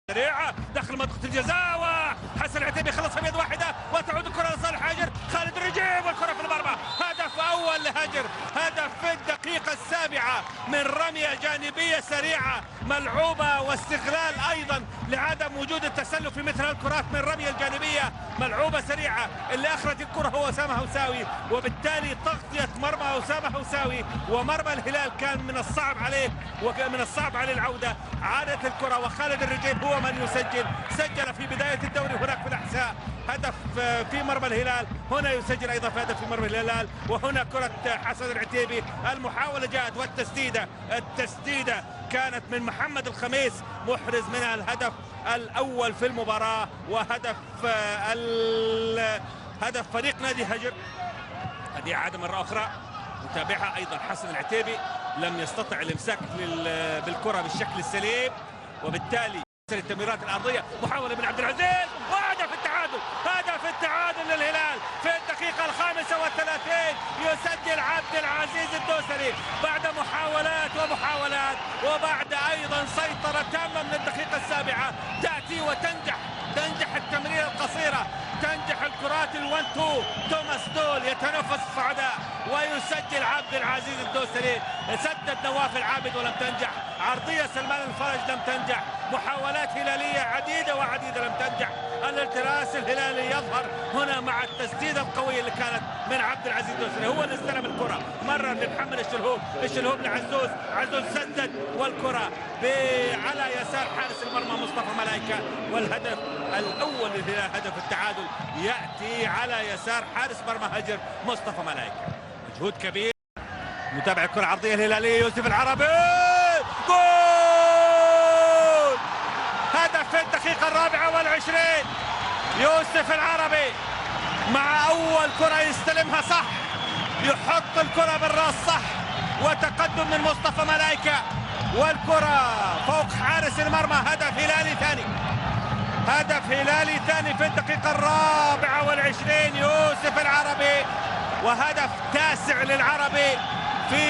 سريعة داخل منطقة الجزاء وحسن العتيبي خلصها بيد واحدة وتعود الكرة لصالح هاجر. خالد الرجيب والكرة في المرمى. هدف أول لهاجر، هدف في الدقيقة السابعة من رمية جانبية سريعة ملعوبة واستغلال أيضا لعدم وجود التسلل في مثل الكرات من رمية الجانبية ملعوبة سريعة. اللي أخرج الكرة هو أسامة هوساوي، وبالتالي تغطية مرمى أسامة هوساوي ومرمى الهلال كان من الصعب عليه ومن الصعب عليه العودة. عادت الكرة وخالد الرجيب هو من يسجل. سجل في بداية الدوري هناك في الأحساء هدف في مرمى الهلال، هنا يسجل أيضا في هدف في مرمى الهلال. وهنا كرة حسن العتيبي، المحاولة جاءت والتسديدة كانت من محمد الخميس محرز منها الهدف الأول في المباراة وهدف هدف فريق نادي هجر. هذه عادة مرة أخرى متابعها أيضا حسن العتيبي لم يستطع الإمساك بالكرة بالشكل السليم، وبالتالي التمريرات الأرضية. محاولة من عبد العزيز وهدف التعادل، هدف التعادل للهلال في الدقيقة 35. يسجل عبد العزيز الدوسري بعد محاولات وبعد أيضا سيطرة تامة من الدقيقة السابعة. تأتي تنجح التمريرة القصيرة، تنجح الكرات الون تو. توماس دول يتنفس الصعداء ويسجل عبد العزيز الدوسري. سدد نواف العابد ولم تنجح، عرضية سلمان الفرج لم تنجح، محاولات هلالية عديدة لم تنجح. الالتراس الهلالي يظهر هنا مع التسديدة القوية اللي كانت من عبد العزيز الدوسري. هو اللي استلم الكرة، مرر لمحمد الشلهوب لعزوز، عزوز سدد والكرة على يسار حارس المرمى مصطفى ملايكة. والهدف الأول للهلال هدف التعادل يأتي على يسار حارس مرمى هجر مصطفى ملايكة. مجهود كبير. متابع الكرة العرضية الهلالية يوسف العربي، جول! هدف في الدقيقة 24. يوسف العربي مع أول كرة يستلمها صح، يحط الكرة بالراس صح، وتقدم من مصطفى ملايكة والكرة فوق حارس المرمى. هدف هلالي ثاني في الدقيقة 24. يوسف العربي وهدف تاسع للعربي في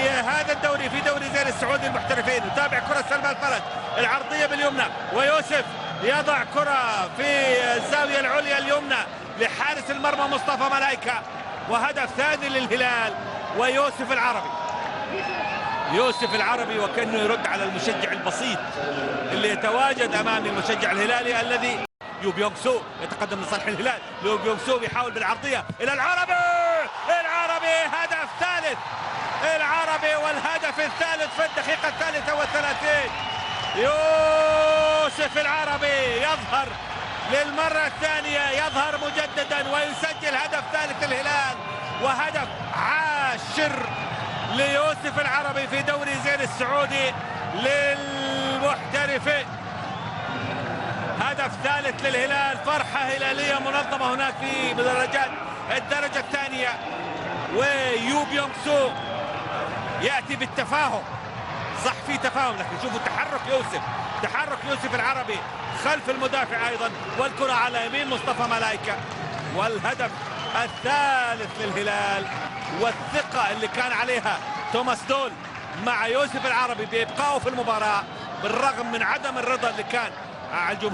هذا الدوري، في دوري زين السعودي المحترفين. نتابع كرة سلمان الفرج العرضية باليمنى، ويوسف يضع كرة في الزاوية العليا اليمنى لحارس المرمى مصطفى ملايكة. وهدف ثاني للهلال. ويوسف العربي وكأنه يرد على المشجع البسيط اللي يتواجد أمام المشجع الهلالي الذي يوبيونغ سو يتقدم لصالح الهلال. يوبيونغ سو يحاول بالعرضية إلى العربي هدف ثالث. العربي والهدف الثالث في الدقيقة 33. يوسف العربي يظهر للمرة الثانية، يظهر مجددا ويسجل هدف ثالث الهلال وهدف عاشر ليوسف العربي في دوري زين السعودي للمحترفين. هدف ثالث للهلال، فرحة هلالية منظمة هناك في مدرجات الدرجة الثانية. ويوبيونغ سو يأتي بالتفاهم، صح في تفاهم، لكن شوفوا تحرك يوسف العربي خلف المدافع أيضا، والكرة على يمين مصطفى ملايكة. والهدف الثالث للهلال، والثقة اللي كان عليها توماس دول مع يوسف العربي بإبقائه في المباراة بالرغم من عدم الرضا اللي كان على الجمهور.